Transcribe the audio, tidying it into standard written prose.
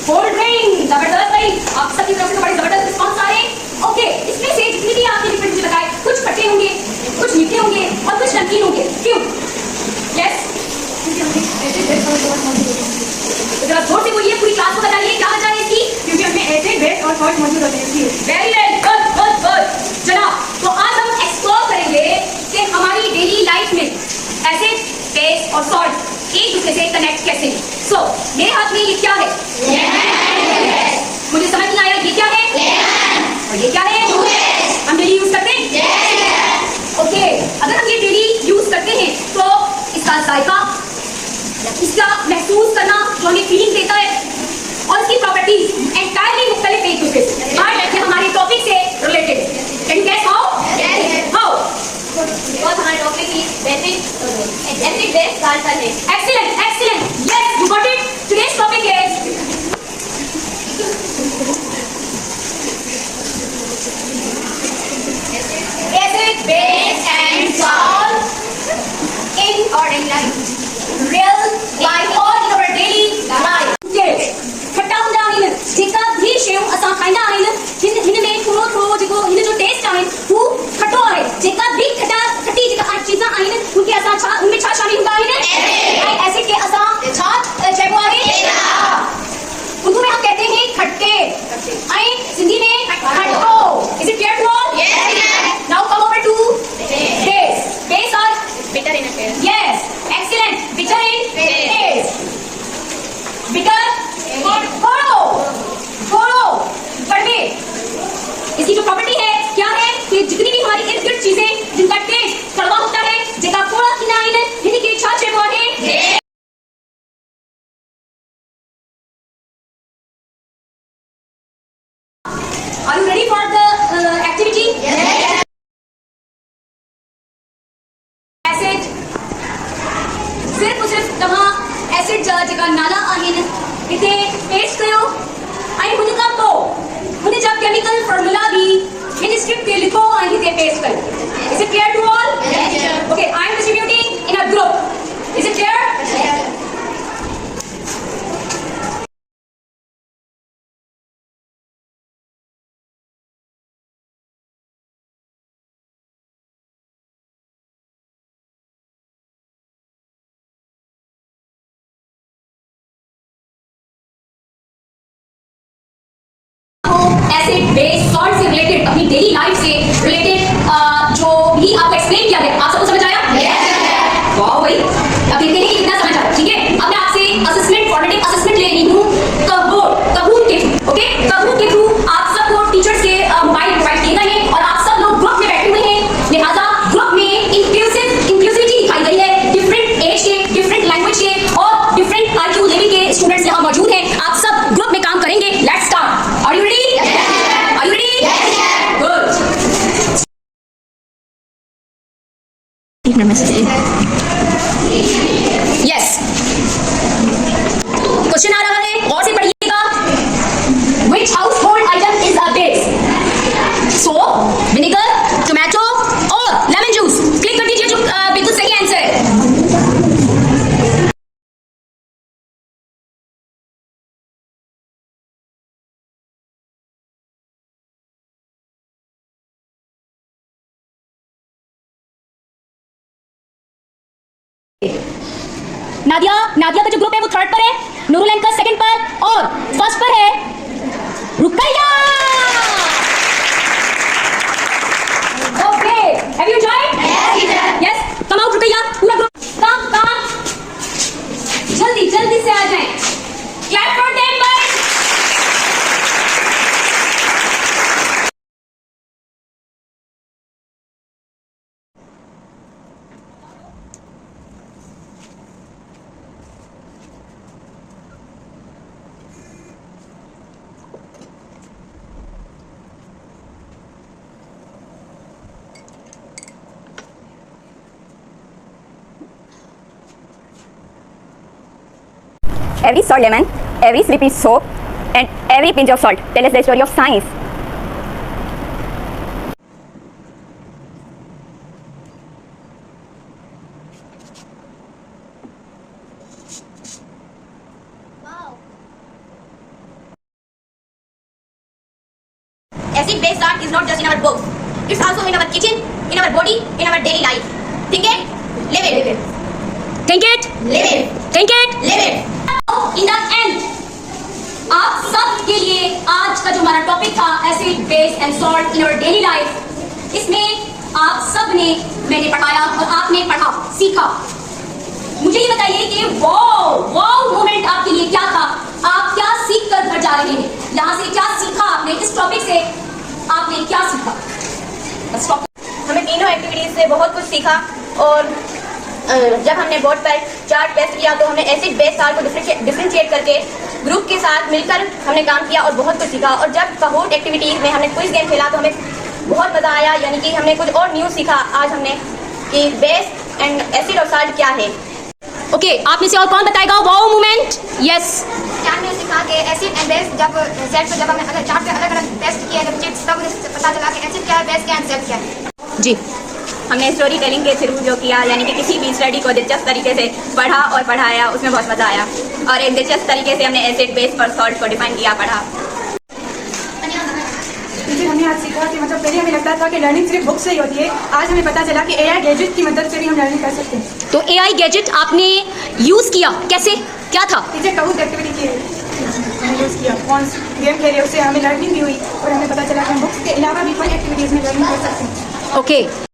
Cold drink जबरदस्त भाई, आप सबकी तरफ से बड़े जबरदस्त रिस्पॉन्स आ रहे हैं। ओके, इसमें से जितने भी आपने डिफरेंट मुझे बताए, कुछ खट्टे होंगे, कुछ मीठे होंगे और कुछ नमकीन होंगे। क्यों? यस, जरा जोर से बोलिए, पूरी क्लास को बताइए क्या वजह है इसकी। क्योंकि हमें ऐसे बेस और सॉल्ट मौजूद होते हैं। Very well, good good good जनाब। तो आज हम एक्सप्लोर करेंगे कि हमारी डेली लाइफ में एसिड, बेस और सॉल्ट एक दूसरे से कनेक्ट कैसे हैं। सो मेरे हाथ में ये क्या है? मुझे समझ नहीं आया, ये क्या है? और ये क्या है? हम डेली यूज करते हैं। ओके, अगर हम ये डेली यूज करते हैं तो इसका जायका, इसका महसूस करना जो हमें फीलिंग देता है और इसकी प्रॉपर्टीज एंटायरली मुख्तलिफ है एक दूसरे से, बट ये हमारे टॉपिक से related. Can you guess how? How? Because हमारा topic is basic acid base carbon है। Excellent excellent, yes you got it. Today's topic is acid, base and salt in our daily life, real life or in our daily life. खट्टा ਹੁੰਦਾ आहिनि, जेका भी शयूं असां खाईंदा आहिनि, हिन में थोरो थोरो जेको हिन जो टेस्ट आहे हू खटो आहे। जेका भी खट्टी जेका चीज़ां आहिनि उनके असां छा उनमें छा शामिल हूंदा आहिनि? एसिड के असां छा चइबो आहे? उर्दू में हम कहते हैं खट्टे, सिंधी में खट्टो। Is it clear to all? Yes. Now come over to base. Base और bitter in taste. Yes, excellent. Bitter in taste. Bitter घोड़ो कड़वे। इसकी जो प्रॉपर्टी है क्या है कि जितनी भी हमारी इर्द गिर्द चीजें जिनका टेस्ट कड़वा होता है, जेका कोड़ा थींदा आहिनि, हिन खे छा चइबो आहे? Are you ready for the activity? Yes. Acid. सिर्फ तव्हां एसिड जा जेका नाला आहिनि हिते पेस्ट कयो ऐं हुन खां पोइ हुन जा केमिकल फॉर्मूला बि हिन स्क्रिप्ट ते लिखो ऐं हिते पेस्ट कयो। Is it clear to all? Yes. Okay, I am distributing in a group. Is it clear? Yes. Acid, base, salt से रिलेटेड, अपनी डेली लाइफ से रिलेटेड जो भी आपको एक्सप्लेन किया है, आप सबको समझ आया? यस। वाह भाई, अब देखते हैं कि कितना समझ आया। ठीक है, अब मैं आपसे असेसमेंट, फॉर्मेटिव असेसमेंट ले रही हूँ काहूट के थ्रू। ओके, काहूट के थ्रू आप सबको टीचर्स के मोबाइल प्रोवाइड किए गए हैं और आप सब लोग ग्रुप में बैठे हुए हैं, लिहाजा ग्रुप में इंक्लूसिविटी दिखाई गई है। डिफरेंट एज के, डिफरेंट लैंग्वेज के और डिफरेंट IQ लेवल के स्टूडेंट्स यहाँ मौजूद हैं। आप सब ग्रुप में काम करेंगे। Let's start. Are you ready? Are you ready? Yes. Good. Yes. Question आ रहा है, और से पढ़िएगा। Which household item is a base? Soap, vinegar, tomato और lemon juice. क्लिक कर दीजिए जो बिल्कुल सही आंसर है। नादिया का जो ग्रुप है वो थर्ड पर है, नूरुल का सेकंड पर और फर्स्ट पर है Rukaiya. Okay, have you enjoyed? Yes, come out Rukaiya, पूरा ग्रुप काम जल्दी से आ जाएं। Clap for them boys. Every sour lemon, every slippery soap, and every pinch of salt tell us the story of science. Wow. salt is not just in our books. It's also in our kitchen, in our body, in our daily life. Think it, live it. Think it, Live it. think it. Live it. In the end, आप सब के लिए आज का जो हमारा topic था acid base and salt in our daily life, इसमें आप सब ने मैंने पढ़ाया और आपने पढ़ा सीखा। मुझे ये बताइए कि वाओ मोमेंट आपके लिए क्या था, आप क्या सीख कर घर जा रहे हैं, यहाँ से क्या सीखा आपने, इस टॉपिक से आपने क्या सीखा? बस stop। हमें तीनों एक्टिविटीज से बहुत कुछ सीखा और जब हमने बोर्ड पर चार्ट टेस्ट किया तो हमने एसिड बेस साल को डिफरेंशिएट करके ग्रुप के साथ मिलकर हमने काम किया और बहुत कुछ सीखा। और जब काहोट एक्टिविटीज में हमने क्विज गेम खेला तो हमें बहुत मजा आया, यानी कि हमने कुछ और न्यू सीखा आज हमने कि बेस एंड एसिड और साल्ट क्या है। ओके, आप में से और कौन बताएगा वाओ मोमेंट? यस। चार्ट में सीखा कि एसिड एंड बेस जब सेट पे जब हमने अलग चार्ट पे अलग अलग टेस्ट किए जब चिट्स तब मुझे पता चला कि एसिड क्या है, बेस क्या है, सेट क्या है। जी। हमने स्टोरी टेलिंग के थ्रू जो किया, यानी कि किसी भी स्टडी को दिलचस्प तरीके से पढ़ा और पढ़ाया, उसमें बहुत मज़ा आया। और एक दिलचस्प तरीके से हमने एसिड बेस और सॉल्ट को डिफाइन किया, पढ़ा। टीचर हमने आज सीखा कि मतलब पहले हमें लगता था कि लर्निंग सिर्फ बुक से ही होती है, आज हमें पता चला कि एआई गैजेट की मदद से भी हम लर्निंग कर सकते हैं। तो एआई गैजेट आपने यूज किया, कैसे, क्या था? टीचर काहोट एक्टिविटी की हमने यूज़ किया, कौन गेम खेले, उससे हमें लर्निंग भी हुई और हमें पता चला कि हम बुक्स के अलावा भी फन एक्टिविटीज़ में लर्निंग कर सकते हैं। ओके।